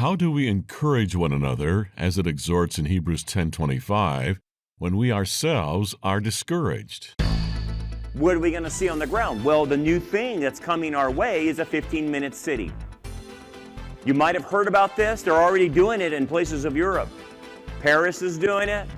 How do we encourage one another, as it exhorts in Hebrews 10:25, when we ourselves are discouraged? What are we going to see on the ground? Well, the new thing that's coming our way is a 15-minute city. You might have heard about this. They're already doing it in places of Europe. Paris is doing it.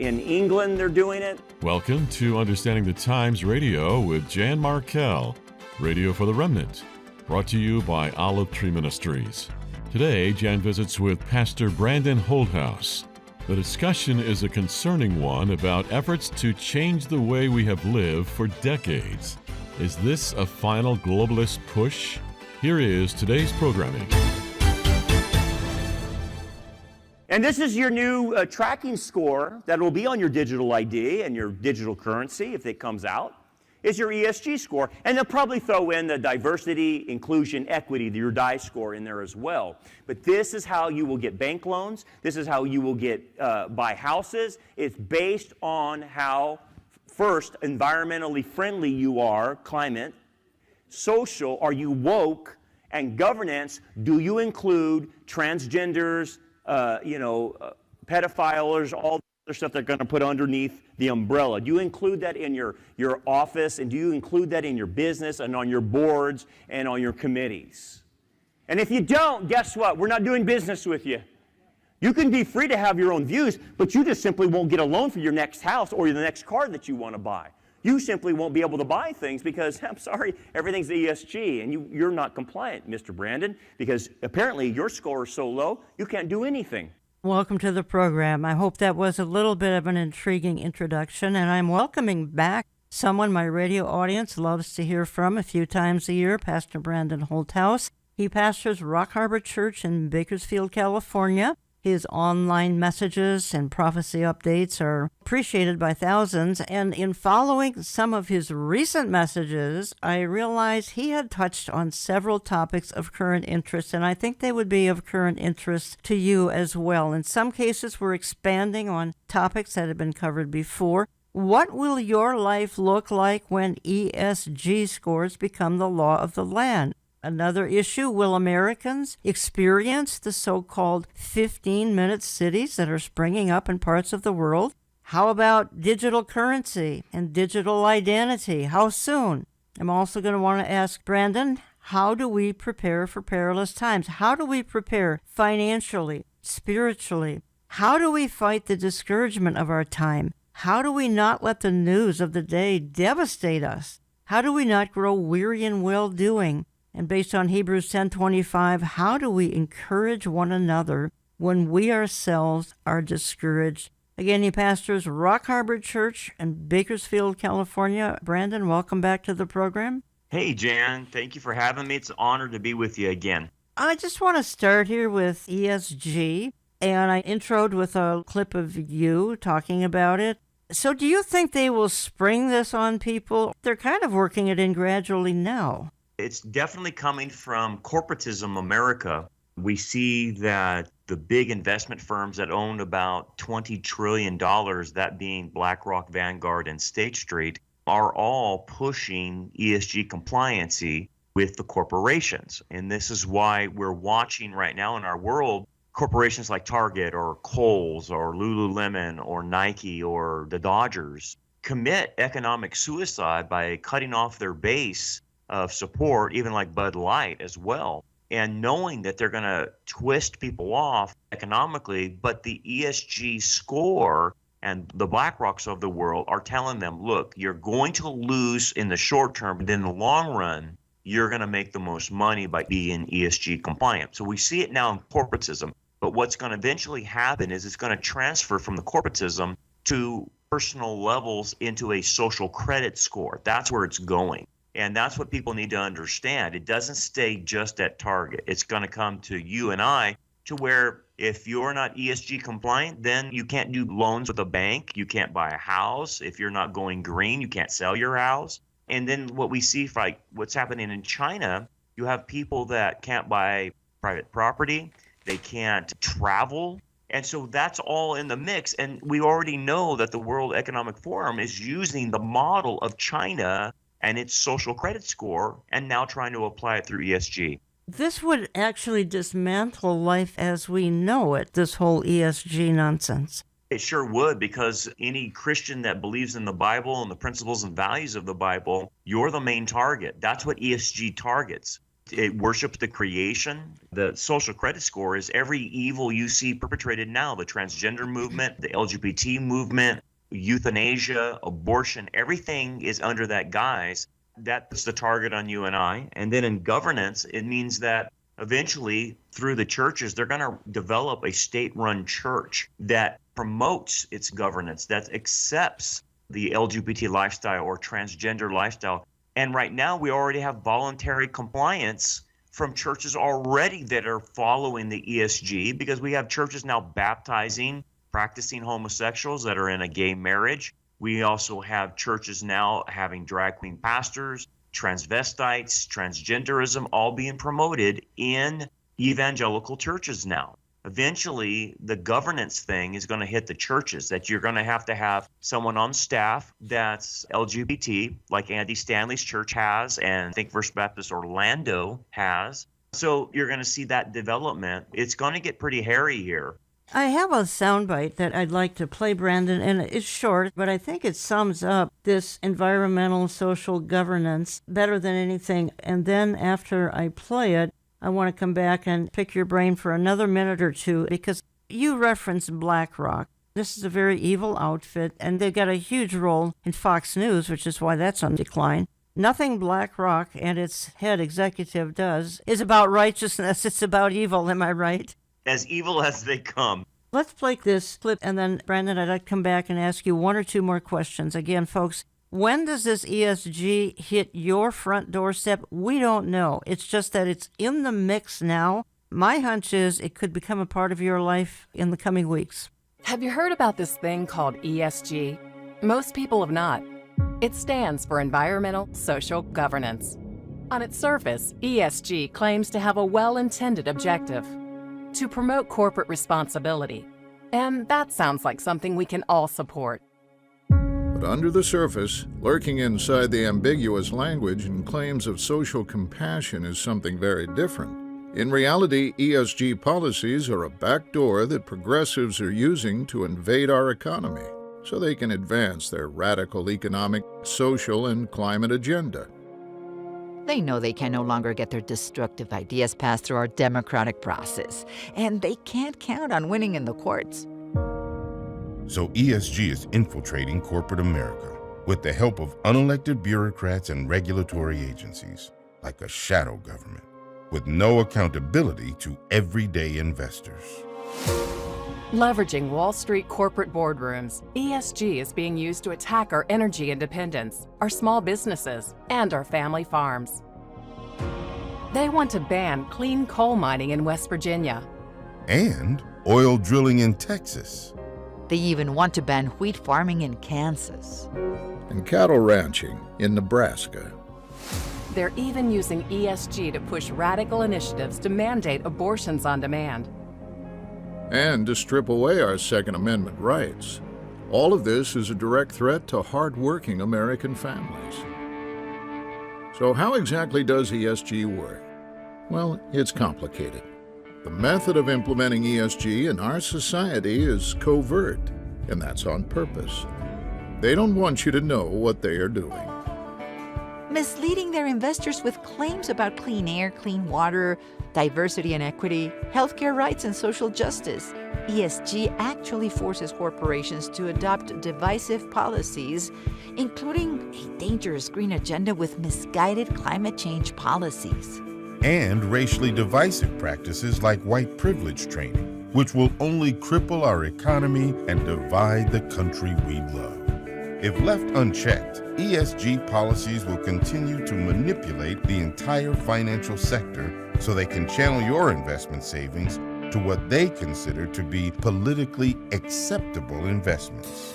In England, they're doing it. Welcome to Understanding the Times Radio with Jan Markell, Radio for the Remnant, brought to you by Olive Tree Ministries. Today, Jan visits with Pastor Brandon Holthaus. The discussion is a concerning one about efforts to change the way we have lived for decades. Is this a final globalist push? Here is today's programming. And this is your new tracking score that will be on your digital ID and your digital currency if it comes out. Is your ESG score. And they'll probably throw in the diversity, inclusion, equity, your DI score in there as well. But this is how you will get bank loans. This is how you will get buy houses. It's based on how, first, environmentally friendly you are, climate, social, are you woke, and governance, do you include transgenders, pedophiles, all other stuff they're going to put underneath the umbrella. Do you include that in your office, and do you include that in your business and on your boards and on your committees? And if you don't, guess what? We're not doing business with you. You can be free to have your own views, but you just simply won't get a loan for your next house or the next car that you want to buy. You simply won't be able to buy things because, I'm sorry, everything's ESG, and you're not compliant, Mr. Brandon, because apparently your score is so low, you can't do anything. Welcome to the program. I hope that was a little bit of an intriguing introduction, and I'm welcoming back someone my radio audience loves to hear from a few times a year, Pastor Brandon Holthaus. He pastors Rock Harbor Church in Bakersfield, California. His online messages and prophecy updates are appreciated by thousands, and in following some of his recent messages, I realized he had touched on several topics of current interest, and I think they would be of current interest to you as well. In some cases, we're expanding on topics that have been covered before. What will your life look like when ESG scores become the law of the land? Another issue, will Americans experience the so-called 15-minute cities that are springing up in parts of the world? How about digital currency and digital identity? How soon? I'm also going to want to ask Brandon, how do we prepare for perilous times? How do we prepare financially, spiritually? How do we fight the discouragement of our time? How do we not let the news of the day devastate us? How do we not grow weary in well-doing? And based on Hebrews 10:25, how do we encourage one another when we ourselves are discouraged? Again, he pastors Rock Harbor Church in Bakersfield, California. Brandon, welcome back to the program. Hey, Jan. Thank you for having me. It's an honor to be with you again. I just want to start here with ESG, and I introed with a clip of you talking about it. So do you think they will spring this on people? They're kind of working it in gradually now. It's definitely coming from corporatism America. We see that the big investment firms that own about $20 trillion, that being BlackRock, Vanguard, and State Street, are all pushing ESG compliancy with the corporations. And this is why we're watching right now in our world corporations like Target or Kohl's or Lululemon or Nike or the Dodgers commit economic suicide by cutting off their base of support, even like Bud Light as well, and knowing that they're going to twist people off economically, but the ESG score and the BlackRocks of the world are telling them, look, you're going to lose in the short term, but in the long run, you're going to make the most money by being ESG compliant. So we see it now in corporatism, but what's going to eventually happen is it's going to transfer from the corporatism to personal levels into a social credit score. That's where it's going. And that's what people need to understand. It doesn't stay just at Target. It's going to come to you and I, to where if you're not ESG compliant, then you can't do loans with a bank. You can't buy a house. If you're not going green, you can't sell your house. And then what we see, like what's happening in China, you have people that can't buy private property. They can't travel. And so that's all in the mix. And we already know that the World Economic Forum is using the model of China and its social credit score, and now trying to apply it through ESG. This would actually dismantle life as we know it, this whole ESG nonsense. It sure would, because any Christian that believes in the Bible and the principles and values of the Bible, you're the main target. That's what ESG targets. It worships the creation. The social credit score is every evil you see perpetrated now, the transgender movement, the LGBT movement, euthanasia, abortion, everything is under that guise. That puts the target on you and I. And then in governance, it means that eventually through the churches, they're going to develop a state-run church that promotes its governance, that accepts the LGBT lifestyle or transgender lifestyle. And right now, we already have voluntary compliance from churches already that are following the ESG, because we have churches now baptizing, practicing homosexuals that are in a gay marriage. We also have churches now having drag queen pastors, transvestites, transgenderism, all being promoted in evangelical churches now. Eventually, the governance thing is going to hit the churches, that you're going to have someone on staff that's LGBT, like Andy Stanley's church has, and I think First Baptist Orlando has. So you're going to see that development. It's going to get pretty hairy here. I have a soundbite that I'd like to play, Brandon, and it's short, but I think it sums up this environmental social governance better than anything. And then after I play it, I want to come back and pick your brain for another minute or two, because you referenced BlackRock. This is a very evil outfit, and they've got a huge role in Fox News, which is why that's on decline. Nothing BlackRock and its head executive does is about righteousness. It's about evil. Am I right? As evil as they come. Let's play this clip, and then, Brandon, I'd like to come back and ask you one or two more questions. Again, folks, when does this ESG hit your front doorstep? We don't know. It's just that it's in the mix now. My hunch is it could become a part of your life in the coming weeks. Have you heard about this thing called ESG? Most people have not. It stands for Environmental Social Governance. On its surface, ESG claims to have a well-intended objective: to promote corporate responsibility. And that sounds like something we can all support. But under the surface, lurking inside the ambiguous language and claims of social compassion is something very different. In reality, ESG policies are a backdoor that progressives are using to invade our economy so they can advance their radical economic, social, and climate agenda. They know they can no longer get their destructive ideas passed through our democratic process, and they can't count on winning in the courts. So ESG is infiltrating corporate America with the help of unelected bureaucrats and regulatory agencies, like a shadow government, with no accountability to everyday investors. Leveraging Wall Street corporate boardrooms, ESG is being used to attack our energy independence, our small businesses, and our family farms. They want to ban clean coal mining in West Virginia. And oil drilling in Texas. They even want to ban wheat farming in Kansas. And cattle ranching in Nebraska. They're even using ESG to push radical initiatives to mandate abortions on demand. And to strip away our Second Amendment rights. All of this is a direct threat to hard-working American families. So how exactly does ESG work? Well, it's complicated. The method of implementing ESG in our society is covert, and that's on purpose. They don't want you to know what they are doing. Misleading their investors with claims about clean air, clean water, diversity and equity, healthcare rights, and social justice. ESG actually forces corporations to adopt divisive policies, including a dangerous green agenda with misguided climate change policies. And racially divisive practices like white privilege training, which will only cripple our economy and divide the country we love. If left unchecked, ESG policies will continue to manipulate the entire financial sector so they can channel your investment savings to what they consider to be politically acceptable investments.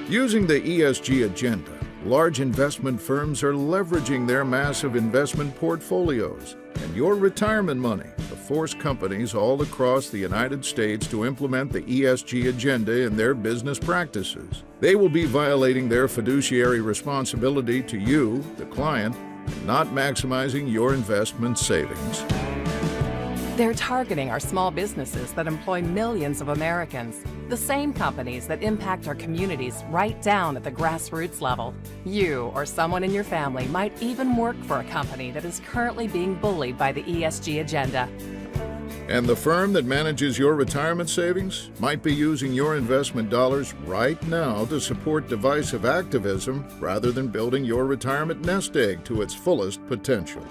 Using the ESG agenda, large investment firms are leveraging their massive investment portfolios and your retirement money to force companies all across the United States to implement the ESG agenda in their business practices. They will be violating their fiduciary responsibility to you, the client, and not maximizing your investment savings. They're targeting our small businesses that employ millions of Americans, the same companies that impact our communities right down at the grassroots level. You or someone in your family might even work for a company that is currently being bullied by the ESG agenda. And the firm that manages your retirement savings might be using your investment dollars right now to support divisive activism rather than building your retirement nest egg to its fullest potential.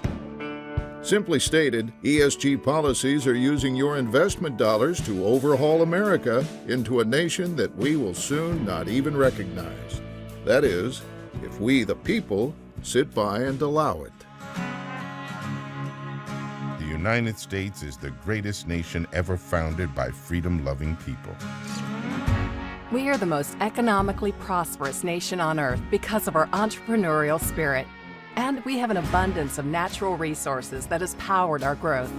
Simply stated, ESG policies are using your investment dollars to overhaul America into a nation that we will soon not even recognize. That is, if we, the people, sit by and allow it. The United States is the greatest nation ever founded by freedom-loving people. We are the most economically prosperous nation on earth because of our entrepreneurial spirit. And we have an abundance of natural resources that has powered our growth.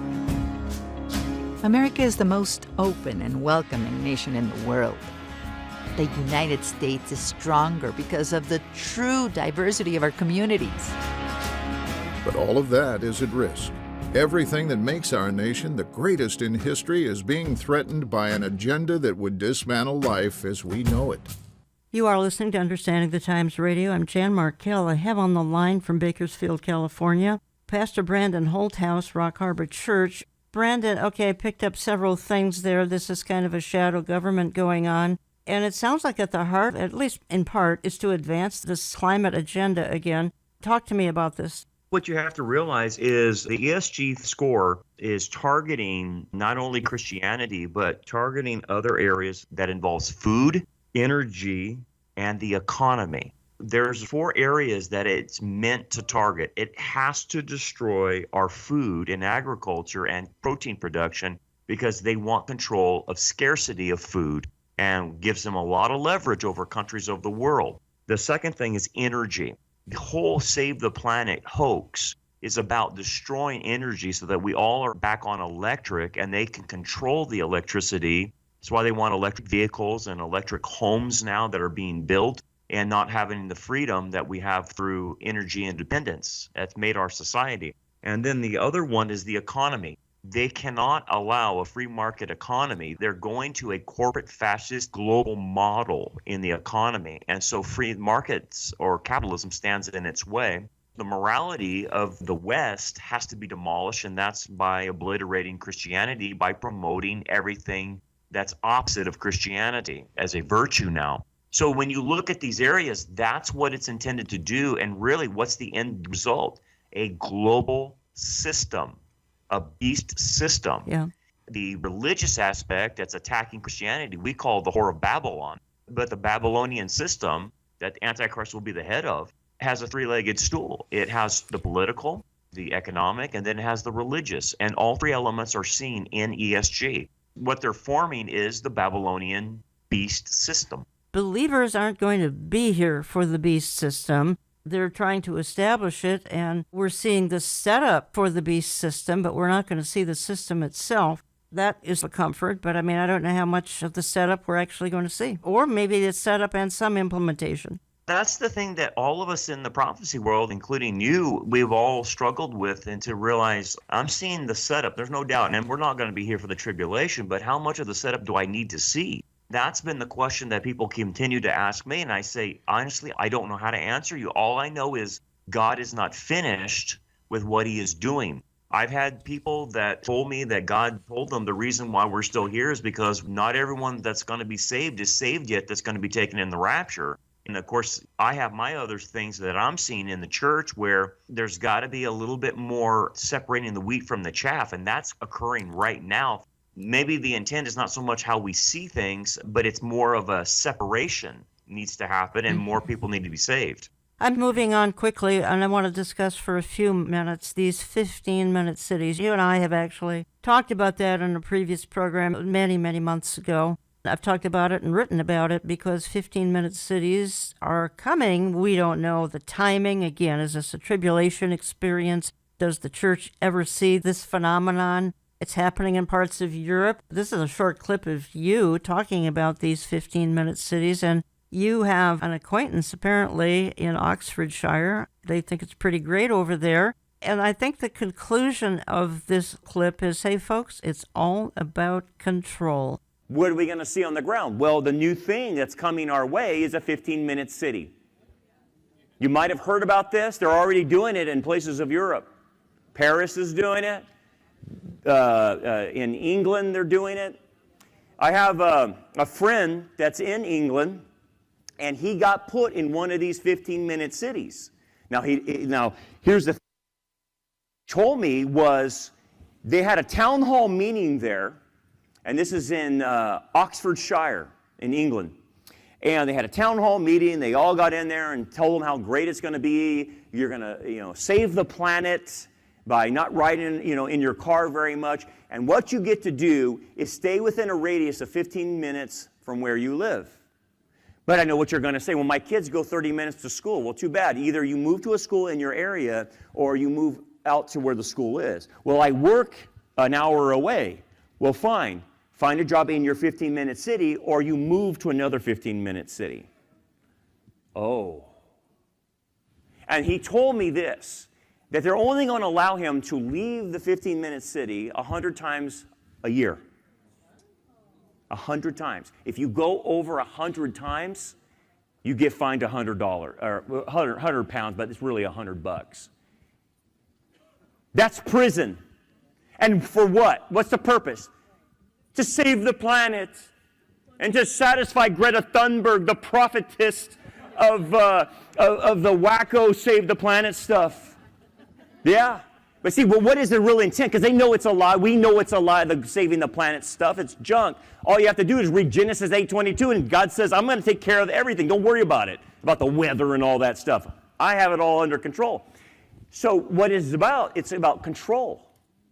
America is the most open and welcoming nation in the world. The United States is stronger because of the true diversity of our communities. But all of that is at risk. Everything that makes our nation the greatest in history is being threatened by an agenda that would dismantle life as we know it. You are listening to Understanding the Times Radio. I'm Jan Markell. I have on the line from Bakersfield, California, Pastor Brandon Holthaus, Rock Harbor Church. Brandon, okay, I picked up several things there. This is kind of a shadow government going on. And it sounds like at the heart, at least in part, is to advance this climate agenda again. Talk to me about this. What you have to realize is the ESG score is targeting not only Christianity, but targeting other areas that involves food, energy, and the economy. There's 4 areas that it's meant to target. It has to destroy our food and agriculture and protein production because they want control of scarcity of food and gives them a lot of leverage over countries of the world. The second thing is energy. The whole Save the Planet hoax is about destroying energy so that we all are back on electric and they can control the electricity. That's why they want electric vehicles and electric homes now that are being built and not having the freedom that we have through energy independence. That's made our society. And then the other one is the economy. They cannot allow a free market economy. They're going to a corporate fascist global model in the economy. And so free markets or capitalism stands in its way. The morality of the West has to be demolished, and that's by obliterating Christianity, by promoting everything that's opposite of Christianity as a virtue now. So when you look at these areas, that's what it's intended to do. And really, what's the end result? A global system, a beast system. Yeah. The religious aspect that's attacking Christianity, we call the Whore of Babylon. But the Babylonian system that Antichrist will be the head of has a 3-legged stool. It has the political, the economic, and then it has the religious. And all 3 elements are seen in ESG. What they're forming is the Babylonian beast system. Believers aren't going to be here for the beast system. They're trying to establish it, and we're seeing the setup for the beast system, but we're not going to see the system itself. That is a comfort, but I don't know how much of the setup we're actually going to see. Or maybe it's setup and some implementation. That's the thing that all of us in the prophecy world, including you, we've all struggled with, and to realize I'm seeing the setup. There's no doubt, and we're not going to be here for the tribulation, but how much of the setup do I need to see? That's been the question that people continue to ask me, and I say, honestly, I don't know how to answer you. All I know is God is not finished with what he is doing. I've had people that told me that God told them the reason why we're still here is because not everyone that's going to be saved is saved yet that's going to be taken in the rapture. And of course, I have my other things that I'm seeing in the church where there's got to be a little bit more separating the wheat from the chaff, and that's occurring right now. Maybe the intent is not so much how we see things, but it's more of a separation needs to happen, and more people need to be saved. I'm moving on quickly, and I want to discuss for a few minutes these 15-minute cities. You and I have actually talked about that in a previous program many, many months ago. I've talked about it and written about it because 15-minute cities are coming. We don't know the timing. Again, is this a tribulation experience? Does the church ever see this phenomenon? It's happening in parts of Europe. This is a short clip of you talking about these 15-minute cities, and You have an acquaintance apparently in Oxfordshire. They think it's pretty great over there. And I think the conclusion of this clip is, hey, folks, it's all about control. What are we going to see on the ground? Well, the new thing that's coming our way is a 15-minute city. You might have heard about this. They're already doing it in places of Europe. Paris is doing it. In England, they're doing it. I have a friend that's in England, and he got put in one of these 15-minute cities. Now, here's the thing he told me was they had a town hall meeting there, and this is in Oxfordshire in England. And they had a town hall meeting. They all got in there and told them how great it's going to be. You're going to, save the planet by not riding, in your car very much. And what you get to do is stay within a radius of 15 minutes from where you live. But I know what you're going to say. Well, my kids go 30 minutes to school. Well, too bad. Either you move to a school in your area or you move out to where the school is. Well, I work an hour away. Well, fine. Find a job in your 15-minute city, or you move to another 15-minute city. Oh. And he told me this, that they're only going to allow him to leave the 15-minute city 100 times a year. 100 times. If you go over 100 times, you get fined $100, or 100 pounds, but it's really $100. That's prison. And for what? What's the purpose? To save the planet and to satisfy Greta Thunberg, the prophetess of the wacko save the planet stuff. Yeah. But see, well, what is the real intent? Because they know it's a lie. We know it's a lie, the saving the planet stuff. It's junk. All you have to do is read Genesis 8:22, and God says, I'm going to take care of everything. Don't worry about it, about the weather and all that stuff. I have it all under control. So what is it about? It's about control.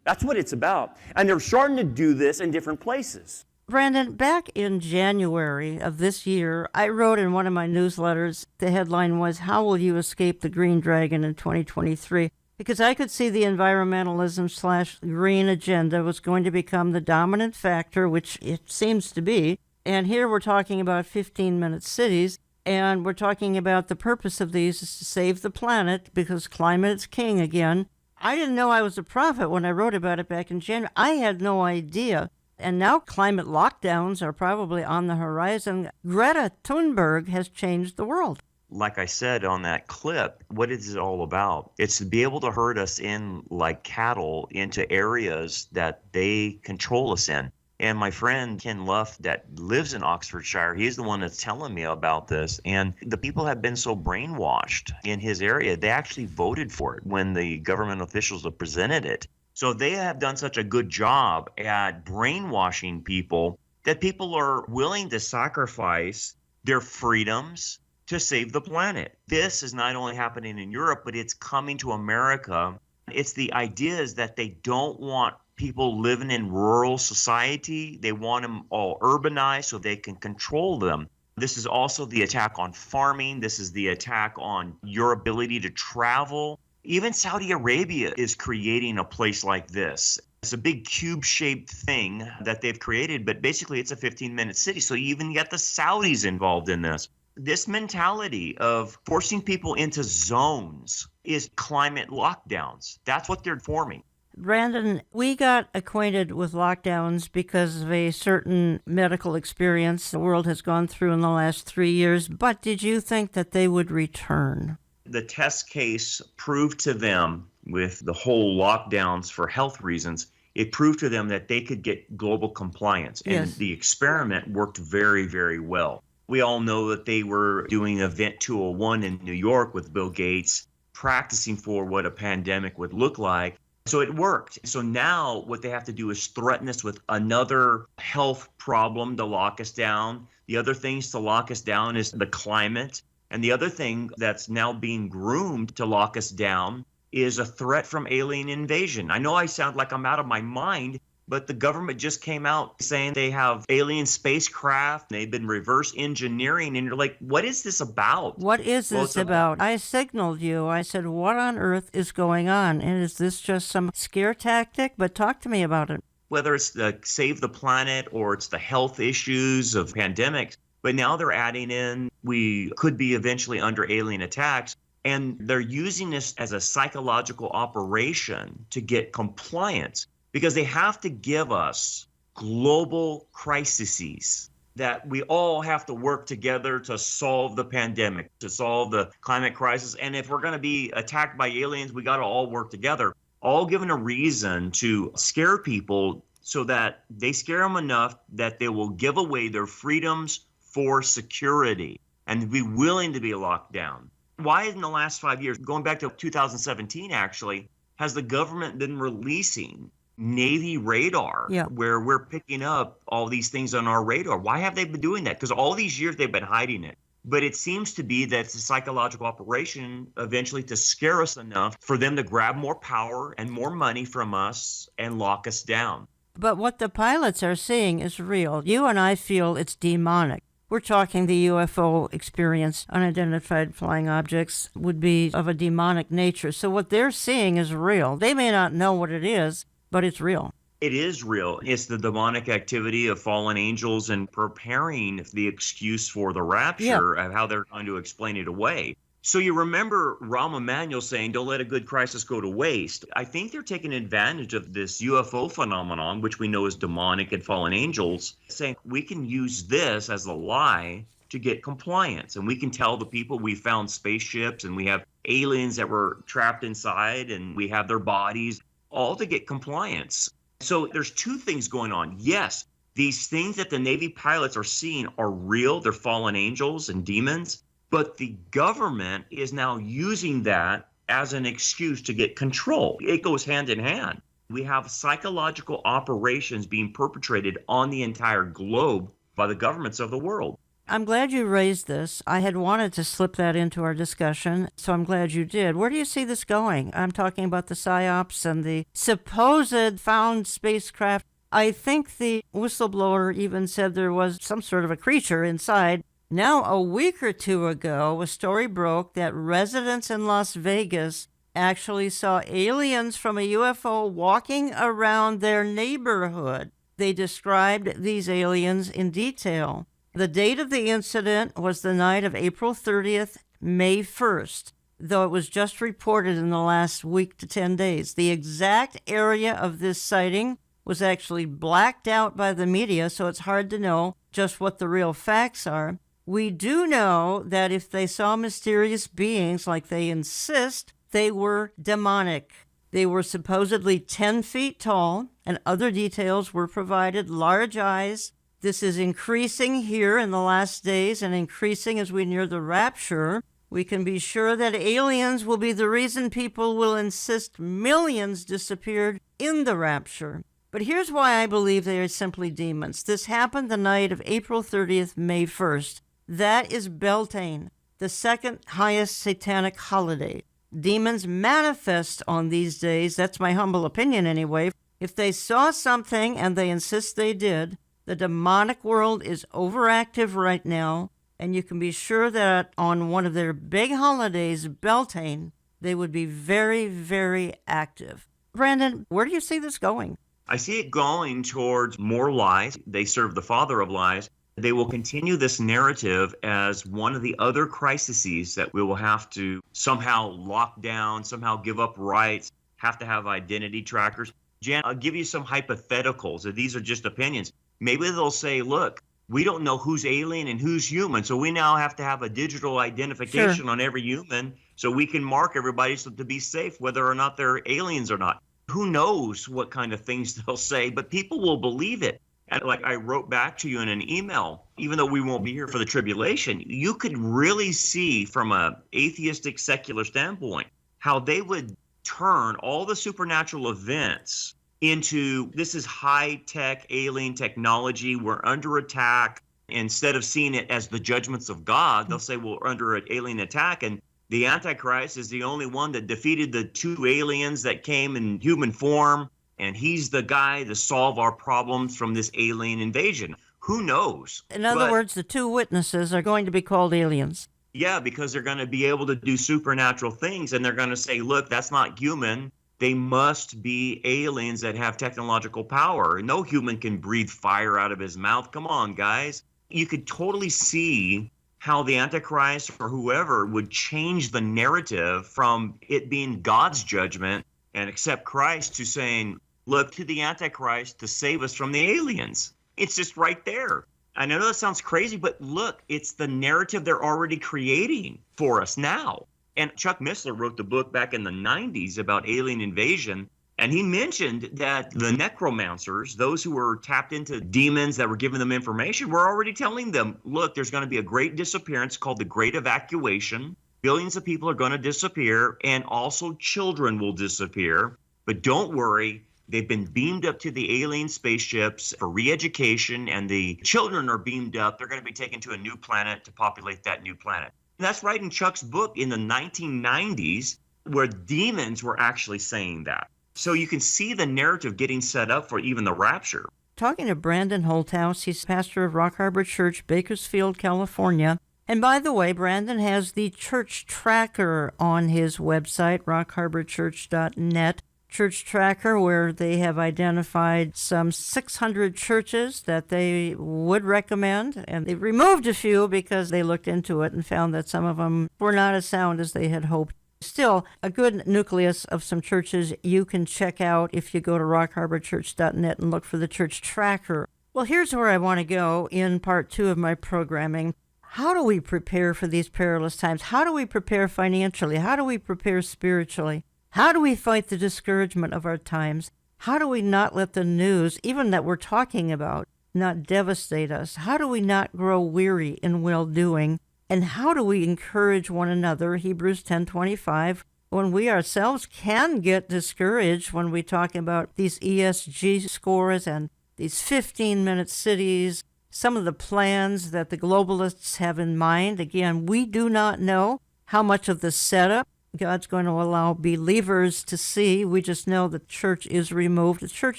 That's what it's about. And they're starting to do this in different places. Brandon, back in January of this year, I wrote in one of my newsletters, the headline was, How Will You Escape the Green Dragon in 2023? Because I could see the environmentalism/green agenda was going to become the dominant factor, which it seems to be. And here we're talking about 15-minute cities, and we're talking about the purpose of these is to save the planet because climate is king again. I didn't know I was a prophet when I wrote about it back in January. I had no idea. And now climate lockdowns are probably on the horizon. Greta Thunberg has changed the world. Like I said on that clip, what is it all about? It's to be able to herd us in like cattle into areas that they control us in. And my friend Ken Luff that lives in Oxfordshire, he's the one that's telling me about this. And the people have been so brainwashed in his area, they actually voted for it when the government officials have presented it. So they have done such a good job at brainwashing people that people are willing to sacrifice their freedoms to save the planet. This is not only happening in Europe, but it's coming to America. It's the idea is that they don't want people living in rural society. They want them all urbanized so they can control them. This is also the attack on farming. This is the attack on your ability to travel. Even Saudi Arabia is creating a place like this. It's a big cube-shaped thing that they've created, but basically it's a 15-minute city. So you even get the Saudis involved in this. This mentality of forcing people into zones is climate lockdowns. That's what they're forming. Brandon, we got acquainted with lockdowns because of a certain medical experience the world has gone through in the last 3 years, but did you think that they would return? The test case proved to them, with the whole lockdowns for health reasons, it proved to them that they could get global compliance. And Yes. The experiment worked very, very well. We all know that they were doing Event 201 in New York with Bill Gates, practicing for what a pandemic would look like. So it worked. So now what they have to do is threaten us with another health problem to lock us down. The other things to lock us down is the climate. And the other thing that's now being groomed to lock us down is a threat from alien invasion. I know I sound like I'm out of my mind, but the government just came out saying they have alien spacecraft. They've been reverse engineering. And you're like, what is this about? What is this about? I signaled you. I said, what on earth is going on? And is this just some scare tactic? But talk to me about it. Whether it's the save the planet or it's the health issues of pandemics, But now they're adding in, we could be eventually under alien attacks. And they're using this as a psychological operation to get compliance because they have to give us global crises that we all have to work together to solve the pandemic, to solve the climate crisis. And if we're going to be attacked by aliens, we got to all work together, all given a reason to scare people so that they scare them enough that they will give away their freedoms for security and be willing to be locked down. Why in the last 5 years, going back to 2017 actually, has the government been releasing Navy radar where we're picking up all these things on our radar? Why have they been doing that? Because all these years they've been hiding it. But it seems to be that it's a psychological operation eventually to scare us enough for them to grab more power and more money from us and lock us down. But what the pilots are seeing is real. You and I feel it's demonic. We're talking the UFO experience, unidentified flying objects, would be of a demonic nature. So what they're seeing is real. They may not know what it is, but it's real. It is real. It's the demonic activity of fallen angels and preparing the excuse for the rapture of how they're going to explain it away. So you remember Rahm Emanuel saying, don't let a good crisis go to waste. I think they're taking advantage of this UFO phenomenon, which we know is demonic and fallen angels, saying we can use this as a lie to get compliance. And we can tell the people we found spaceships and we have aliens that were trapped inside and we have their bodies, all to get compliance. So there's two things going on. Yes, these things that the Navy pilots are seeing are real. They're fallen angels and demons. But the government is now using that as an excuse to get control. It goes hand in hand. We have psychological operations being perpetrated on the entire globe by the governments of the world. I'm glad you raised this. I had wanted to slip that into our discussion, so I'm glad you did. Where do you see this going? I'm talking about the PSYOPs and the supposed found spacecraft. I think the whistleblower even said there was some sort of a creature inside. Now, a week or two ago, a story broke that residents in Las Vegas actually saw aliens from a UFO walking around their neighborhood. They described these aliens in detail. The date of the incident was the night of April 30th, May 1st, though it was just reported in the last week to 10 days. The exact area of this sighting was actually blacked out by the media, so it's hard to know just what the real facts are. We do know that if they saw mysterious beings like they insist, they were demonic. They were supposedly 10 feet tall, and other details were provided, large eyes. This is increasing here in the last days and increasing as we near the rapture. We can be sure that aliens will be the reason people will insist millions disappeared in the rapture. But here's why I believe they are simply demons. This happened the night of April 30th, May 1st. That is Beltane, the second highest satanic holiday. Demons manifest on these days, that's my humble opinion anyway. If they saw something, and they insist they did, the demonic world is overactive right now, and you can be sure that on one of their big holidays, Beltane, they would be very, very active. Brandon, where do you see this going? I see it going towards more lies. They serve the father of lies. They will continue this narrative as one of the other crises that we will have to somehow lock down, somehow give up rights, have to have identity trackers. Jan, I'll give you some hypotheticals. These are just opinions. Maybe they'll say, look, we don't know who's alien and who's human, so we now have to have a digital identification on every human so we can mark everybody so to be safe, whether or not they're aliens or not. Who knows what kind of things they'll say, but people will believe it. And like I wrote back to you in an email, even though we won't be here for the tribulation, you could really see from an atheistic secular standpoint how they would turn all the supernatural events into this is high-tech alien technology. We're under attack. Instead of seeing it as the judgments of God, they'll say, well, we're under an alien attack. And the Antichrist is the only one that defeated the two aliens that came in human form. And he's the guy to solve our problems from this alien invasion. Who knows? In other words, the two witnesses are going to be called aliens. Yeah, because they're going to be able to do supernatural things. And they're going to say, look, that's not human. They must be aliens that have technological power. No human can breathe fire out of his mouth. Come on, guys. You could totally see how the Antichrist or whoever would change the narrative from it being God's judgment and accept Christ to saying, look to the Antichrist to save us from the aliens. It's just right there. I know that sounds crazy, but look, it's the narrative they're already creating for us now. And Chuck Missler wrote the book back in the 90s about alien invasion. And he mentioned that the necromancers, those who were tapped into demons that were giving them information, were already telling them, look, there's going to be a great disappearance called the Great Evacuation. Billions of people are going to disappear, and also children will disappear. But don't worry, they've been beamed up to the alien spaceships for re-education, and the children are beamed up. They're going to be taken to a new planet to populate that new planet. And that's right in Chuck's book in the 1990s, where demons were actually saying that. So you can see the narrative getting set up for even the rapture. Talking to Brandon Holthaus, he's pastor of Rock Harbor Church, Bakersfield, California. And by the way, Brandon has the church tracker on his website, rockharborchurch.net. Church tracker, where they have identified some 600 churches that they would recommend. And they removed a few because they looked into it and found that some of them were not as sound as they had hoped. Still, a good nucleus of some churches you can check out if you go to rockharborchurch.net and look for the church tracker. Well, here's where I want to go in part 2 of my programming. How do we prepare for these perilous times? How do we prepare financially? How do we prepare spiritually? How do we fight the discouragement of our times? How do we not let the news, even that we're talking about, not devastate us? How do we not grow weary in well-doing? And how do we encourage one another? Hebrews 10:25, when we ourselves can get discouraged when we talk about these ESG scores and these 15-minute cities, some of the plans that the globalists have in mind. Again, we do not know how much of the setup God's going to allow believers to see. We just know the church is removed. The church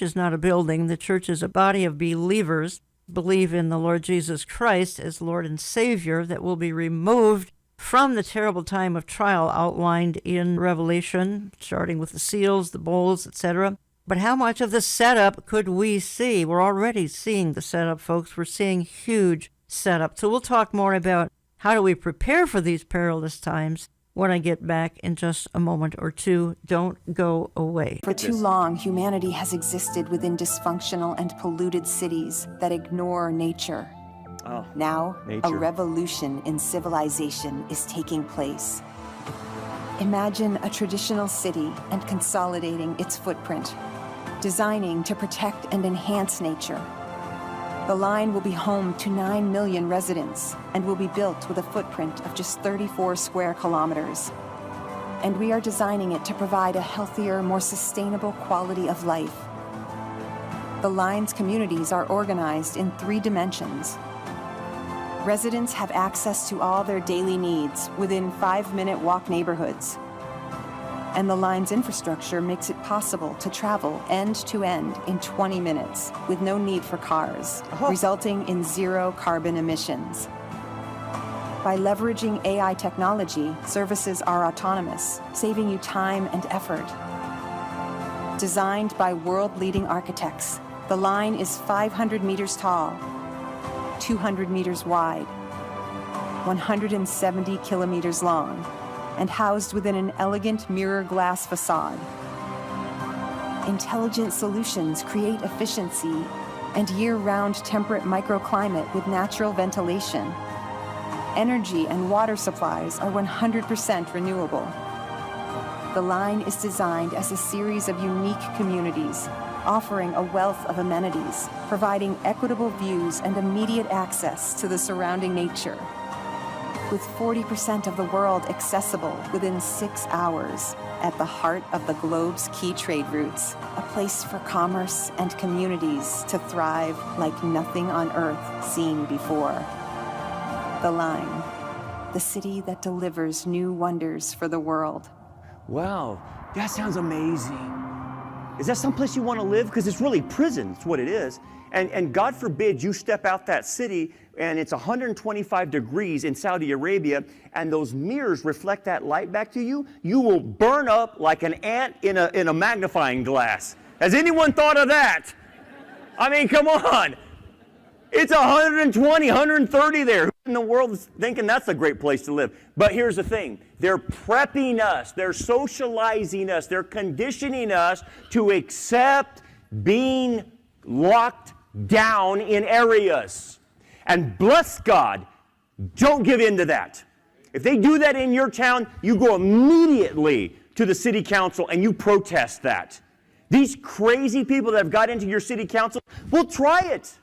is not a building. The church is a body of believers. Believe in the Lord Jesus Christ as Lord and Savior, that will be removed from the terrible time of trial outlined in Revelation, starting with the seals, the bowls, etc. But how much of the setup could we see? We're already seeing the setup, folks. We're seeing huge setup. So we'll talk more about how do we prepare for these perilous times when I get back in just a moment or two. Don't go away. For too long, humanity has existed within dysfunctional and polluted cities that ignore nature. Now, a revolution in civilization is taking place. Imagine a traditional city and consolidating its footprint, designing to protect and enhance nature. The line will be home to 9 million residents and will be built with a footprint of just 34 square kilometers. And we are designing it to provide a healthier, more sustainable quality of life. The line's communities are organized in 3 dimensions. Residents have access to all their daily needs within 5-minute walk neighborhoods. And the line's infrastructure makes it possible to travel end to end in 20 minutes with no need for cars, resulting in 0 carbon emissions. By leveraging AI technology, services are autonomous, saving you time and effort. Designed by world-leading architects, the line is 500 meters tall, 200 meters wide, 170 kilometers long, and housed within an elegant mirror glass facade. Intelligent solutions create efficiency and year-round temperate microclimate with natural ventilation. Energy and water supplies are 100% renewable. The line is designed as a series of unique communities, offering a wealth of amenities, providing equitable views and immediate access to the surrounding nature. With 40% of the world accessible within 6 hours, at the heart of the globe's key trade routes, a place for commerce and communities to thrive like nothing on earth seen before. The Line, the city that delivers new wonders for the world. Wow, that sounds amazing. Is that someplace you want to live? Because it's really prison, it's what it is. And God forbid you step out that city and it's 125 degrees in Saudi Arabia and those mirrors reflect that light back to you, you will burn up like an ant in a magnifying glass. Has anyone thought of that? I mean, come on. It's 120, 130 there. Who in the world is thinking that's a great place to live? But here's the thing. They're prepping us. They're socializing us. They're conditioning us to accept being locked down in areas. And bless God, don't give in to that. If they do that in your town, you go immediately to the city council and you protest that. These crazy people that have got into your city council, will try it.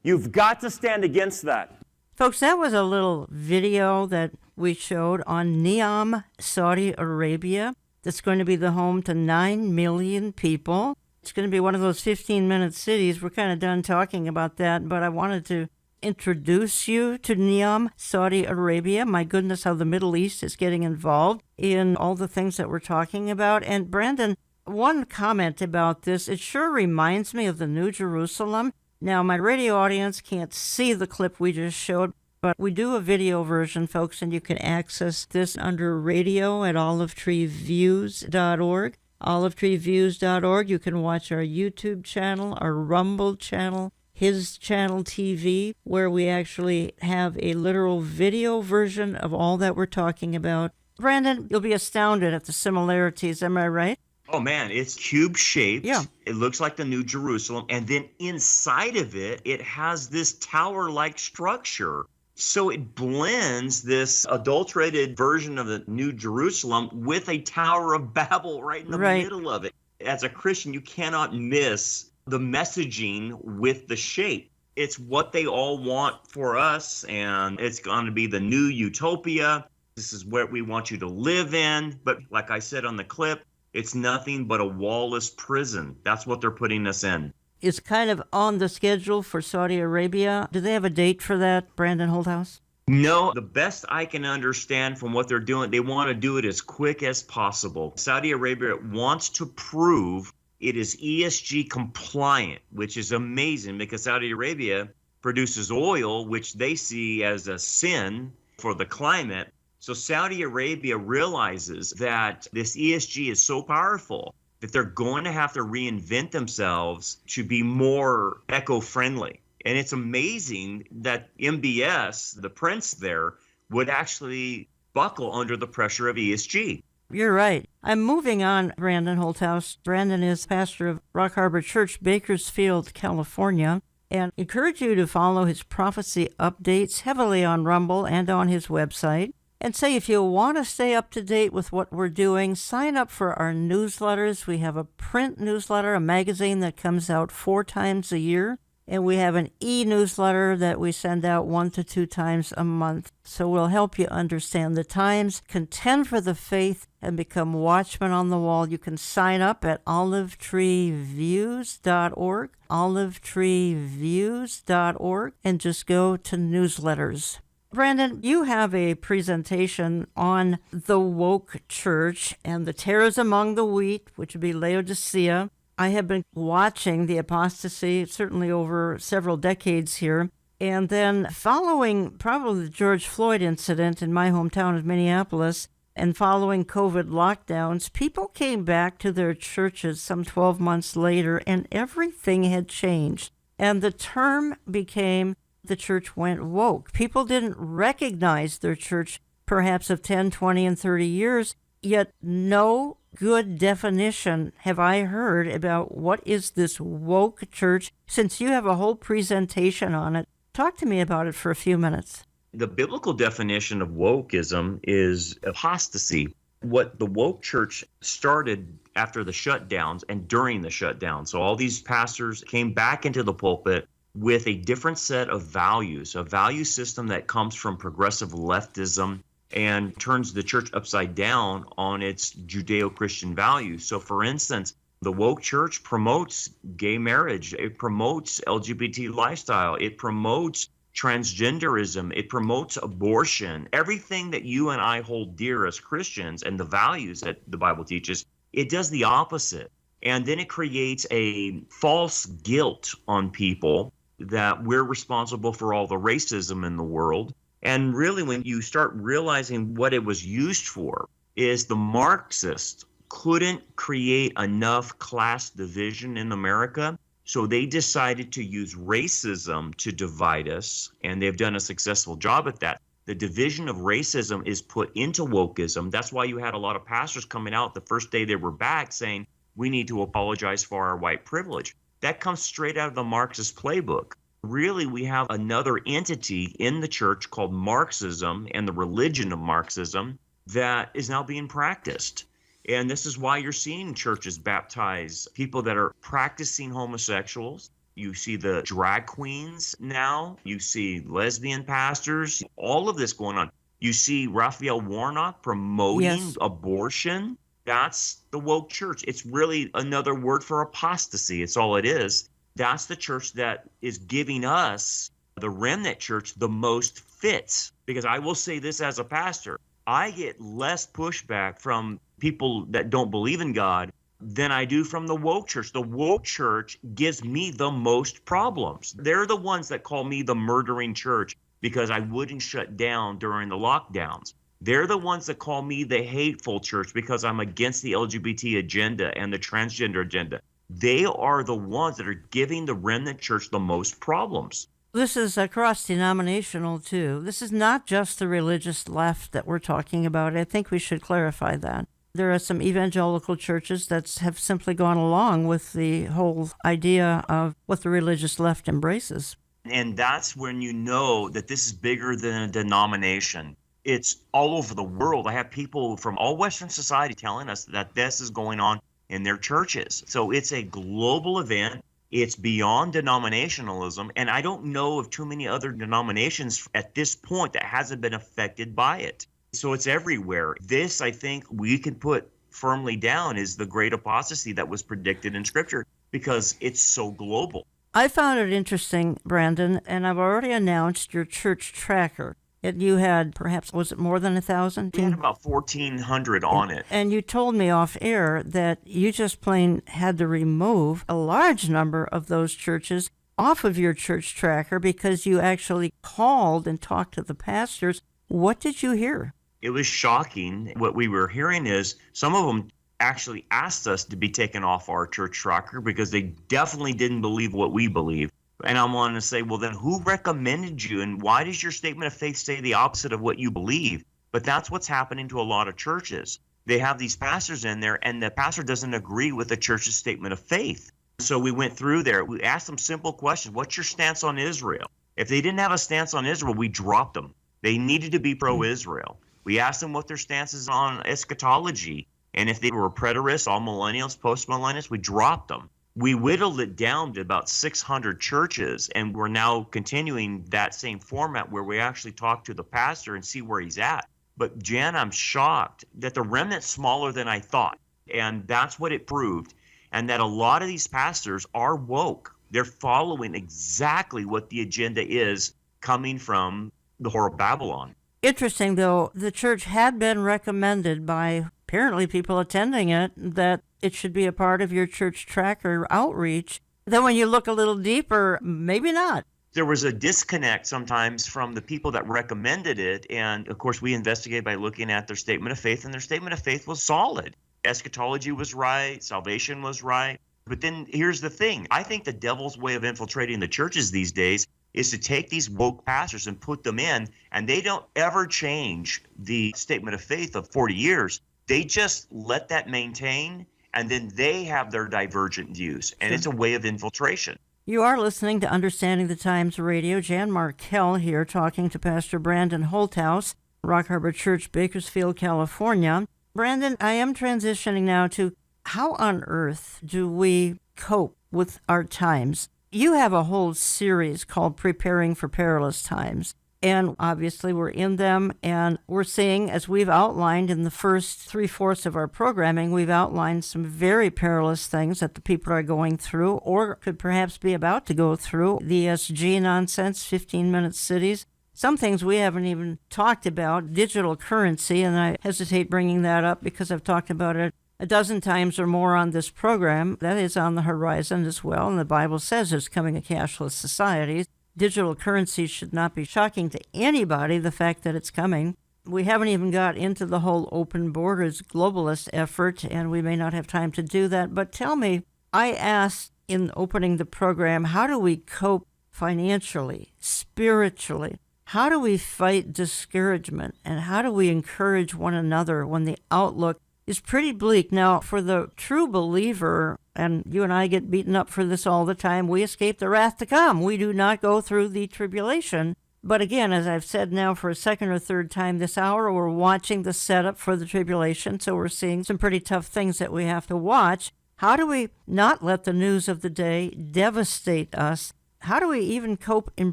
You've got to stand against that. Folks, that was a little video that we showed on Neom, Saudi Arabia. That's going to be the home to 9 million people. It's going to be one of those 15-minute cities. We're kind of done talking about that, but I wanted to introduce you to Neom, Saudi Arabia. My goodness, how the Middle East is getting involved in all the things that we're talking about. And Brandon, one comment about this, it sure reminds me of the New Jerusalem. Now, my radio audience can't see the clip we just showed, but we do a video version, folks, and you can access this under radio at olivetreeviews.org. olivetreeviews.org. You can watch our YouTube channel, our Rumble channel, His Channel TV, where we actually have a literal video version of all that we're talking about. Brandon, you'll be astounded at the similarities, am I right? Oh, man, it's cube-shaped. Yeah. It looks like the New Jerusalem. And then inside of it, it has this tower-like structure. So it blends this adulterated version of the New Jerusalem with a Tower of Babel right in the middle of it. As a Christian, you cannot miss the messaging with the shape. It's what they all want for us, and it's going to be the new utopia. This is where we want you to live in. But like I said on the clip, it's nothing but a wall-less prison. That's what they're putting us in. It's kind of on the schedule for Saudi Arabia. Do they have a date for that, Brandon Holthaus? No, the best I can understand from what they're doing, they want to do it as quick as possible. Saudi Arabia wants to prove it is ESG compliant, which is amazing because Saudi Arabia produces oil, which they see as a sin for the climate. So Saudi Arabia realizes that this ESG is so powerful that they're going to have to reinvent themselves to be more eco-friendly. And it's amazing that MBS, the prince there, would actually buckle under the pressure of ESG. You're right. I'm moving on, Brandon Holthaus. Brandon is pastor of Rock Harbor Church, Bakersfield, California, and encourage you to follow his prophecy updates heavily on Rumble and on his website. And say if you want to stay up to date with what we're doing, sign up for our newsletters. We have a print newsletter, a magazine that comes out 4 times a year. And we have an e-newsletter that we send out 1 to 2 times a month. So we'll help you understand the times, contend for the faith, and become watchmen on the wall. You can sign up at olivetreeviews.org, olivetreeviews.org, and just go to newsletters. Brandon, you have a presentation on the woke church and the tares among the wheat, which would be Laodicea. I have been watching the apostasy, certainly over several decades here, and then following probably the George Floyd incident in my hometown of Minneapolis, and following COVID lockdowns, people came back to their churches some 12 months later, and everything had changed. And the term became the church went woke. People didn't recognize their church perhaps of 10, 20, and 30 years, yet no good definition have I heard about what is this woke church. Since you have a whole presentation on it, talk to me about it for a few minutes. The biblical definition of wokeism is apostasy. What the woke church started after the shutdowns and during the shutdown. So all these pastors came back into the pulpit with a different set of values, a value system that comes from progressive leftism and turns the church upside down on its Judeo-Christian values. So for instance, the woke church promotes gay marriage, it promotes LGBT lifestyle, it promotes transgenderism, it promotes abortion, everything that you and I hold dear as Christians and the values that the Bible teaches, it does the opposite. And then it creates a false guilt on people that we're responsible for all the racism in the world. And really, when you start realizing what it was used for, is the Marxists couldn't create enough class division in America. So they decided to use racism to divide us, and they've done a successful job at that. The division of racism is put into wokeism. That's why you had a lot of pastors coming out the first day they were back saying, we need to apologize for our white privilege. That comes straight out of the Marxist playbook. Really, we have another entity in the church called Marxism and the religion of Marxism that is now being practiced. And this is why you're seeing churches baptize people that are practicing homosexuals. You see the drag queens now. You see lesbian pastors. All of this going on. You see Raphael Warnock promoting abortion. That's the woke church. It's really another word for apostasy. It's all it is. That's the church that is giving us, the remnant church, the most fits. Because I will say this as a pastor, I get less pushback from people that don't believe in God than I do from the woke church. The woke church gives me the most problems. They're the ones that call me the murdering church because I wouldn't shut down during the lockdowns. They're the ones that call me the hateful church because I'm against the LGBT agenda and the transgender agenda. They are the ones that are giving the remnant church the most problems. This is cross-denominational, too. This is not just the religious left that we're talking about. I think we should clarify that. There are some evangelical churches that have simply gone along with the whole idea of what the religious left embraces. And that's when you know that this is bigger than a denomination. It's all over the world. I have people from all Western society telling us that this is going on in their churches. So it's a global event. It's beyond denominationalism. And I don't know of too many other denominations at this point that hasn't been affected by it. So it's everywhere. This, I think, we can put firmly down is the great apostasy that was predicted in Scripture because it's so global. I found it interesting, Brandon, and I've already announced your church tracker. You had perhaps, was it more than 1,000? We had about 1,400 on it. And you told me off air that you just plain had to remove a large number of those churches off of your church tracker because you actually called and talked to the pastors. What did you hear? It was shocking. What we were hearing is some of them actually asked us to be taken off our church tracker because they definitely didn't believe what we believe. And I want to say, well, then who recommended you? And why does your statement of faith say the opposite of what you believe? But that's what's happening to a lot of churches. They have these pastors in there, and the pastor doesn't agree with the church's statement of faith. So we went through there. We asked them simple questions. What's your stance on Israel? If they didn't have a stance on Israel, we dropped them. They needed to be pro-Israel. We asked them what their stance is on eschatology. And if they were preterists, all millennials, post-millennials, we dropped them. We whittled it down to about 600 churches, and we're now continuing that same format where we actually talk to the pastor and see where he's at. But Jan, I'm shocked that the remnant's smaller than I thought, and that's what it proved, and that a lot of these pastors are woke. They're following exactly what the agenda is coming from the whore of Babylon. Interesting, though, the church had been recommended by apparently people attending it that it should be a part of your church tracker outreach. Then when you look a little deeper, maybe not. There was a disconnect sometimes from the people that recommended it. And of course, we investigated by looking at their statement of faith, and their statement of faith was solid. Eschatology was right. Salvation was right. But then here's the thing. I think the devil's way of infiltrating the churches these days is to take these woke pastors and put them in, and they don't ever change the statement of faith of 40 years. They just let that maintain, and then they have their divergent views, and it's a way of infiltration. You are listening to Understanding the Times Radio. Jan Markell here talking to Pastor Brandon Holthaus, Rock Harbor Church, Bakersfield, California. Brandon, I am transitioning now to how on earth do we cope with our times? You have a whole series called Preparing for Perilous Times. And obviously we're in them, and we're seeing, as we've outlined in the first 3/4 of our programming, we've outlined some very perilous things that the people are going through or could perhaps be about to go through. The ESG nonsense, 15-minute cities. Some things we haven't even talked about, digital currency, and I hesitate bringing that up because I've talked about it a dozen times or more on this program. That is on the horizon as well, and the Bible says there's coming a cashless society. Digital currency should not be shocking to anybody, the fact that it's coming. We haven't even got into the whole open borders globalist effort, and we may not have time to do that. But tell me, I asked in opening the program, how do we cope financially, spiritually? How do we fight discouragement? And how do we encourage one another when the outlook is pretty bleak? Now, for the true believer, and you and I get beaten up for this all the time, we escape the wrath to come. We do not go through the tribulation. But again, as I've said now for a second or third time this hour, we're watching the setup for the tribulation, so we're seeing some pretty tough things that we have to watch. How do we not let the news of the day devastate us? How do we even cope in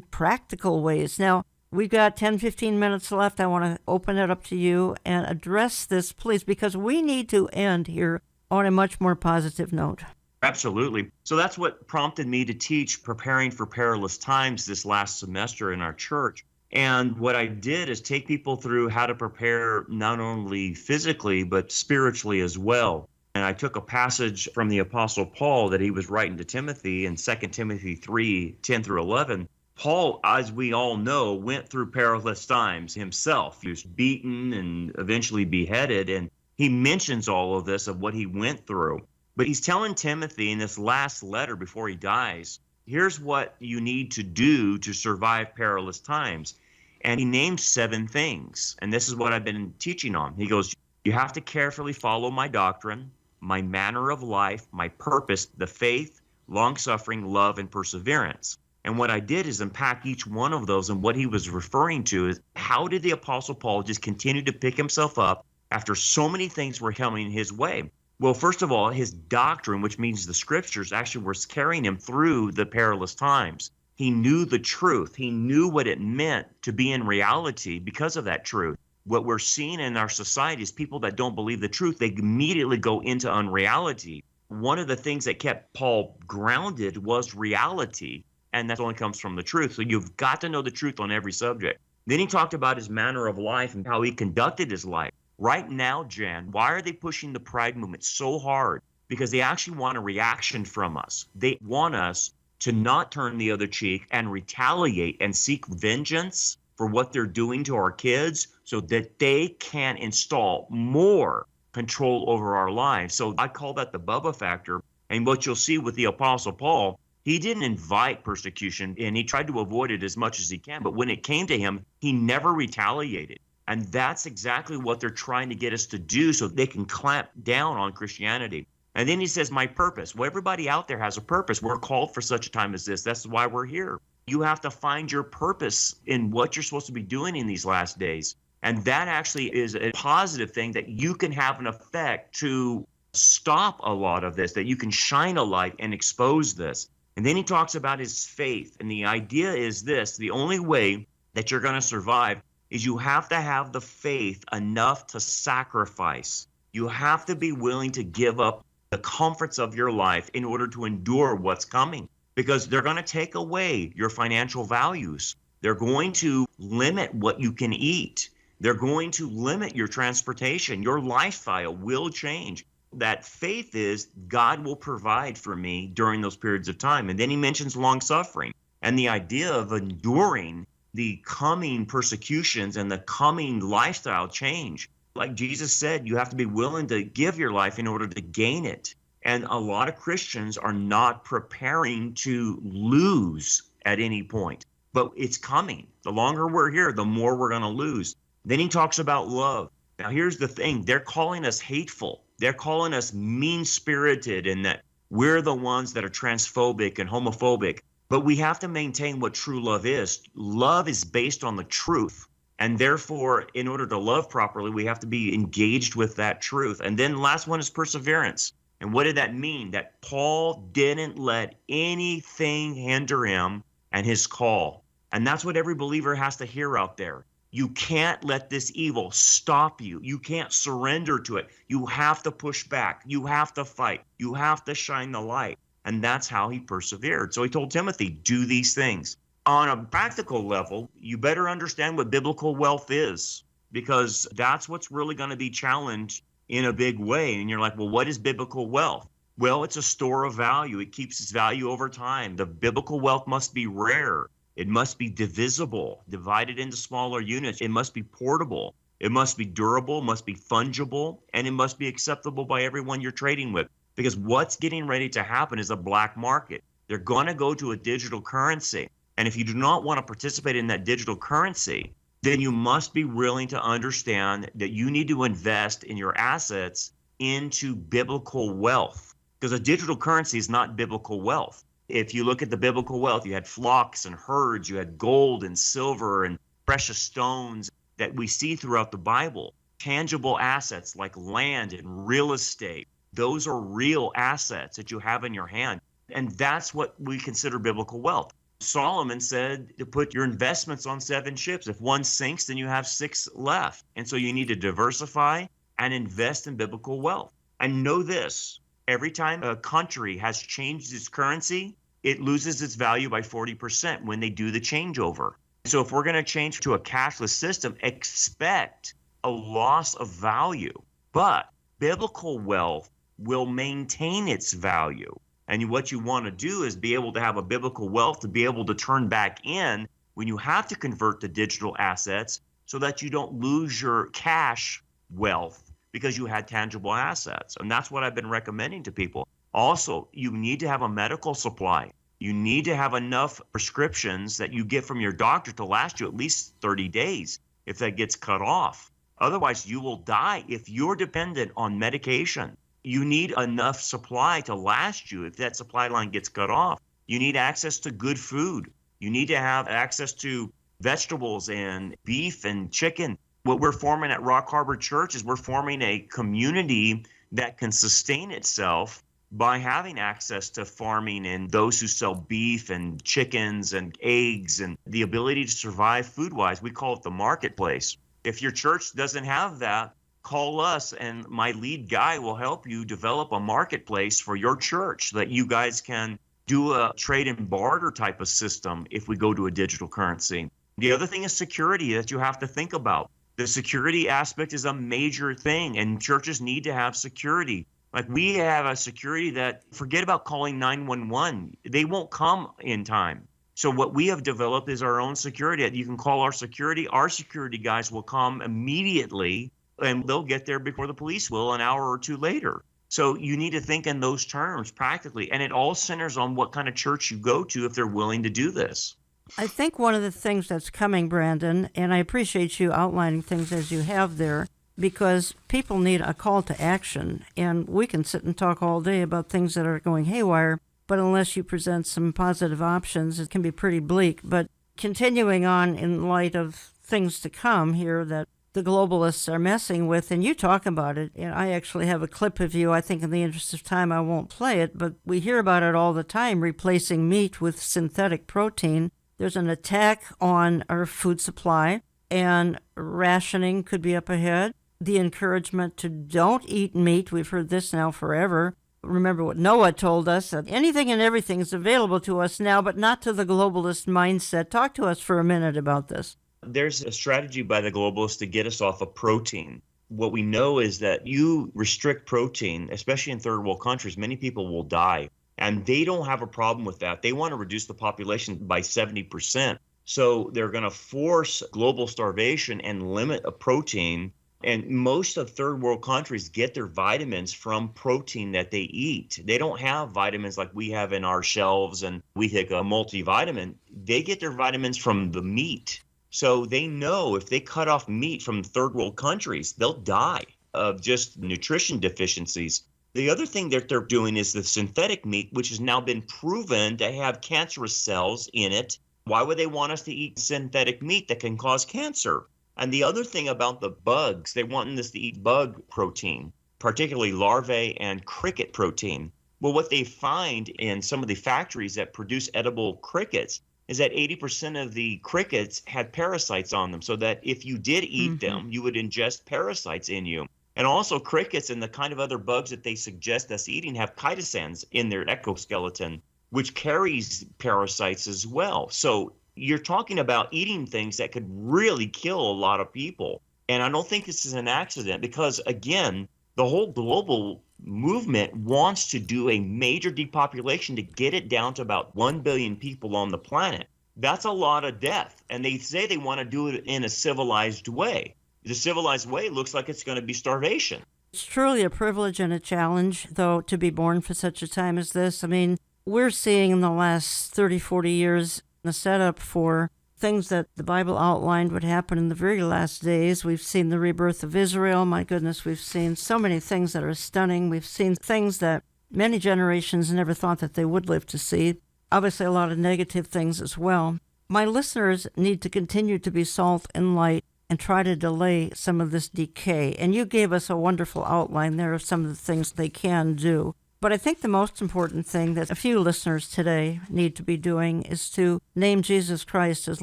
practical ways? Now, we've got 10, 15 minutes left. I want to open it up to you and address this, please, because we need to end here on a much more positive note. Absolutely. So that's what prompted me to teach Preparing for Perilous Times this last semester in our church. And what I did is take people through how to prepare not only physically, but spiritually as well. And I took a passage from the Apostle Paul that he was writing to Timothy in 2 Timothy 3:10-11. Paul, as we all know, went through perilous times himself. He was beaten and eventually beheaded. And he mentions all of this of what he went through. But he's telling Timothy in this last letter before he dies, here's what you need to do to survive perilous times. And he names 7 things. And this is what I've been teaching on. He goes, you have to carefully follow my doctrine, my manner of life, my purpose, the faith, long-suffering, love, and perseverance. And what I did is unpack each one of those, and what he was referring to is how did the Apostle Paul just continue to pick himself up after so many things were coming his way? Well, first of all, his doctrine, which means the scriptures, actually was carrying him through the perilous times. He knew the truth. He knew what it meant to be in reality because of that truth. What we're seeing in our society is people that don't believe the truth, they immediately go into unreality. One of the things that kept Paul grounded was reality, and that only comes from the truth. So you've got to know the truth on every subject. Then he talked about his manner of life and how he conducted his life. Right now, Jan, why are they pushing the pride movement so hard? Because they actually want a reaction from us. They want us to not turn the other cheek and retaliate and seek vengeance for what they're doing to our kids so that they can install more control over our lives. So I call that the Bubba factor. And what you'll see with the Apostle Paul, he didn't invite persecution and he tried to avoid it as much as he can. But when it came to him, he never retaliated. And that's exactly what they're trying to get us to do so they can clamp down on Christianity. And then he says, my purpose. Well, everybody out there has a purpose. We're called for such a time as this. That's why we're here. You have to find your purpose in what you're supposed to be doing in these last days. And that actually is a positive thing that you can have an effect to stop a lot of this, that you can shine a light and expose this. And then he talks about his faith. And the idea is this, the only way that you're going to survive is you have to have the faith enough to sacrifice. You have to be willing to give up the comforts of your life in order to endure what's coming, because they're going to take away your financial values. They're going to limit what you can eat. They're going to limit your transportation. Your lifestyle will change. That faith is God will provide for me during those periods of time. And then he mentions long suffering and the idea of enduring the coming persecutions and the coming lifestyle change. Like Jesus said, you have to be willing to give your life in order to gain it. And a lot of Christians are not preparing to lose at any point, but it's coming. The longer we're here, the more we're going to lose. Then he talks about love. Now, here's the thing. They're calling us hateful. They're calling us mean-spirited and that we're the ones that are transphobic and homophobic. But we have to maintain what true love is. Love is based on the truth. And therefore, in order to love properly, we have to be engaged with that truth. And then the last one is perseverance. And what did that mean? That Paul didn't let anything hinder him and his call. And that's what every believer has to hear out there. You can't let this evil stop you. You can't surrender to it. You have to push back. You have to fight. You have to shine the light. And that's how he persevered. So he told Timothy, do these things. On a practical level, you better understand what biblical wealth is, because that's what's really going to be challenged in a big way. And you're like, well, what is biblical wealth? Well, it's a store of value. It keeps its value over time. The biblical wealth must be rare. It must be divisible, divided into smaller units. It must be portable. It must be durable, must be fungible, and it must be acceptable by everyone you're trading with. because what's getting ready to happen is a black market. They're going to go to a digital currency. And if you do not want to participate in that digital currency, then you must be willing to understand that you need to invest in your assets into biblical wealth, because a digital currency is not biblical wealth. If you look at the biblical wealth, you had flocks and herds, you had gold and silver and precious stones that we see throughout the Bible. Tangible assets like land and real estate, those are real assets that you have in your hand. And that's what we consider biblical wealth. Solomon said to put your investments on 7 ships. If one sinks, then you have 6 left. And so you need to diversify and invest in biblical wealth. And know this, every time a country has changed its currency, it loses its value by 40% when they do the changeover. So if we're going to change to a cashless system, expect a loss of value. But biblical wealth will maintain its value. And what you want to do is be able to have a biblical wealth to be able to turn back in when you have to convert to digital assets so that you don't lose your cash wealth because you had tangible assets. And that's what I've been recommending to people. Also, you need to have a medical supply. You need to have enough prescriptions that you get from your doctor to last you at least 30 days if that gets cut off. Otherwise, you will die if you're dependent on medication. You need enough supply to last you if that supply line gets cut off. You need access to good food. You need to have access to vegetables and beef and chicken. What we're forming at Rock Harbor Church is we're forming a community that can sustain itself by having access to farming and those who sell beef and chickens and eggs and the ability to survive food-wise. We call it the marketplace. If your church doesn't have that, call us and my lead guy will help you develop a marketplace for your church so that you guys can do a trade and barter type of system if we go to a digital currency. The other thing is security that you have to think about. The security aspect is a major thing, and churches need to have security. Like we have a security that, forget about calling 911. They won't come in time. So what we have developed is our own security. You can call our security. Our security guys will come immediately, and they'll get there before the police will an hour or 2 later. So you need to think in those terms practically. And it all centers on what kind of church you go to if they're willing to do this. I think one of the things that's coming, Brandon, and I appreciate you outlining things as you have there, because people need a call to action. And we can sit and talk all day about things that are going haywire, but unless you present some positive options, it can be pretty bleak. But continuing on in light of things to come here that the globalists are messing with, and you talk about it, and I actually have a clip of you. I think in the interest of time I won't play it, but we hear about it all the time, replacing meat with synthetic protein. There's an attack on our food supply, and rationing could be up ahead. The encouragement to don't eat meat, we've heard this now forever. Remember what Noah told us, that anything and everything is available to us now, but not to the globalist mindset. Talk to us for a minute about this. There's a strategy by the globalists to get us off of protein. What we know is that you restrict protein, especially in third world countries, many people will die. And they don't have a problem with that. They want to reduce the population by 70%. So they're going to force global starvation and limit a protein. And most of third world countries get their vitamins from protein that they eat. They don't have vitamins like we have in our shelves and we take a multivitamin. They get their vitamins from the meat. So they know if they cut off meat from third world countries, they'll die of just nutrition deficiencies. The other thing that they're doing is the synthetic meat, which has now been proven to have cancerous cells in it. Why would they want us to eat synthetic meat that can cause cancer? And the other thing about the bugs, they want us to eat bug protein, particularly larvae and cricket protein. Well, what they find in some of the factories that produce edible crickets is that 80% of the crickets had parasites on them, so that if you did eat them, you would ingest parasites in you. And also crickets and the kind of other bugs that they suggest us eating have chitosans in their exoskeleton, which carries parasites as well. So you're talking about eating things that could really kill a lot of people. And I don't think this is an accident because, again, the whole global movement wants to do a major depopulation to get it down to about 1 billion people on the planet. That's a lot of death. And they say they want to do it in a civilized way. The civilized way looks like it's going to be starvation. It's truly a privilege and a challenge, though, to be born for such a time as this. I mean, we're seeing in the last 30, 40 years the setup for things that the Bible outlined would happen in the very last days. We've seen the rebirth of Israel. My goodness, we've seen so many things that are stunning. We've seen things that many generations never thought that they would live to see. Obviously, a lot of negative things as well. My listeners need to continue to be salt and light and try to delay some of this decay. And you gave us a wonderful outline there of some of the things they can do. But I think the most important thing that a few listeners today need to be doing is to name Jesus Christ as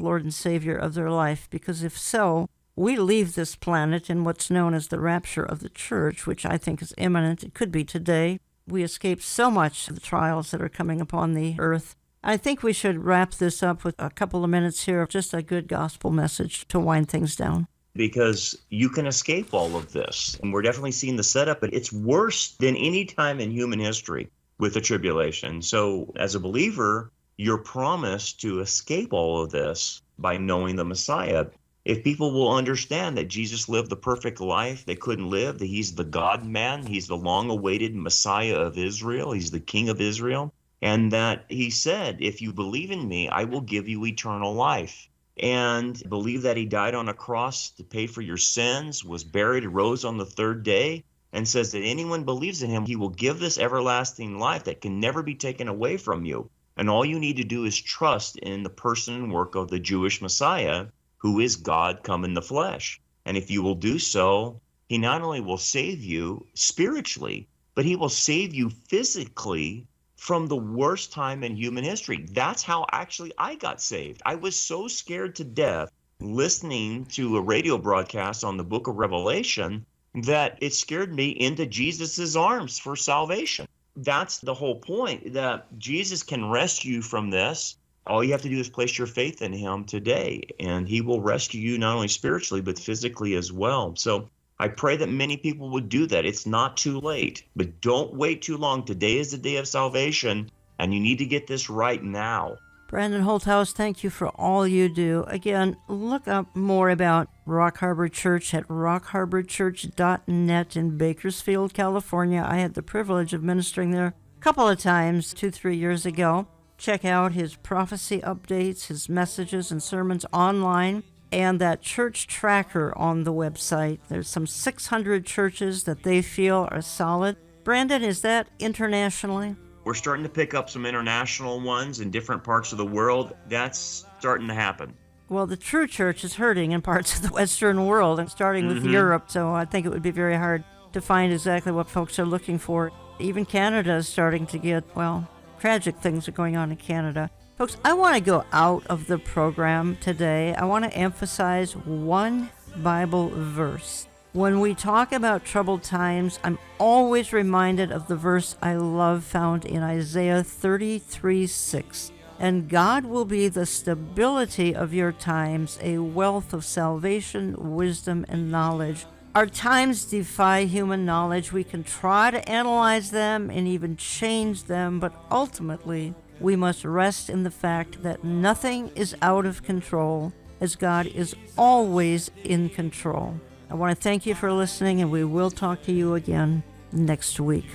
Lord and Savior of their life, because if so, we leave this planet in what's known as the rapture of the church, which I think is imminent. It could be today. We escape so much of the trials that are coming upon the earth. I think we should wrap this up with a couple of minutes here of just a good gospel message to wind things down. Because you can escape all of this. And we're definitely seeing the setup, but it's worse than any time in human history with the tribulation. So as a believer, you're promised to escape all of this by knowing the Messiah. If people will understand that Jesus lived the perfect life they couldn't live, that he's the God-man, he's the long-awaited Messiah of Israel, he's the King of Israel, and that he said, if you believe in me, I will give you eternal life. And believe that he died on a cross to pay for your sins, was buried, rose on the third day, and says that anyone believes in him, he will give this everlasting life that can never be taken away from you. And all you need to do is trust in the person and work of the Jewish Messiah, who is God come in the flesh. And if you will do so, he not only will save you spiritually, but he will save you physically from the worst time in human history. That's how actually I got saved. I was so scared to death listening to a radio broadcast on the book of Revelation that it scared me into Jesus's arms for salvation. That's the whole point, that Jesus can rescue you from this. All you have to do is place your faith in him today, and he will rescue you not only spiritually, but physically as well. So I pray that many people would do that. It's not too late, but don't wait too long. Today is the day of salvation, and you need to get this right now. Brandon Holthaus, thank you for all you do. Again, look up more about Rock Harbor Church at rockharborchurch.net in Bakersfield, California. I had the privilege of ministering there a couple of times, 2-3 years ago. Check out his prophecy updates, his messages and sermons online, and that church tracker on the website. There's some 600 churches that they feel are solid. Brandon, is that internationally? We're starting to pick up some international ones in different parts of the world. That's starting to happen. Well, the true church is hurting in parts of the Western world, and starting with Europe, so I think it would be very hard to find exactly what folks are looking for. Even Canada is starting to get, well, tragic things are going on in Canada. Folks, I want to go out of the program today. I want to emphasize one Bible verse. When we talk about troubled times, I'm always reminded of the verse I love found in Isaiah 33:6. And God will be the stability of your times, a wealth of salvation, wisdom, and knowledge. Our times defy human knowledge. We can try to analyze them and even change them, but ultimately, we must rest in the fact that nothing is out of control, as God is always in control. I want to thank you for listening, and we will talk to you again next week.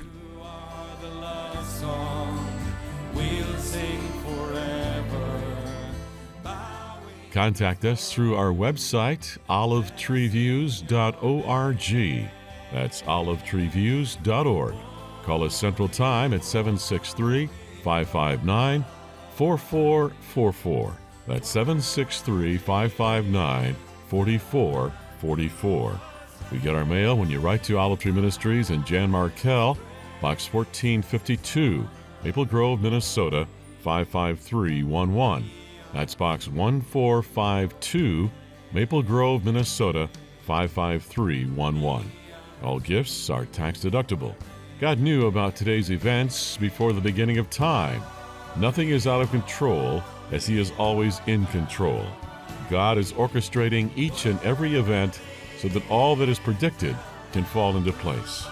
Contact us through our website, olivetreeviews.org. That's olivetreeviews.org. Call us Central Time at 763-559-4444. That's 763-559-4444. We get our mail when you write to Olive Tree Ministries in Jan Markell, Box 1452, Maple Grove, Minnesota, 55311. That's Box 1452, Maple Grove, Minnesota, 55311. All gifts are tax deductible. God knew about today's events before the beginning of time. Nothing is out of control, as He is always in control. God is orchestrating each and every event so that all that is predicted can fall into place.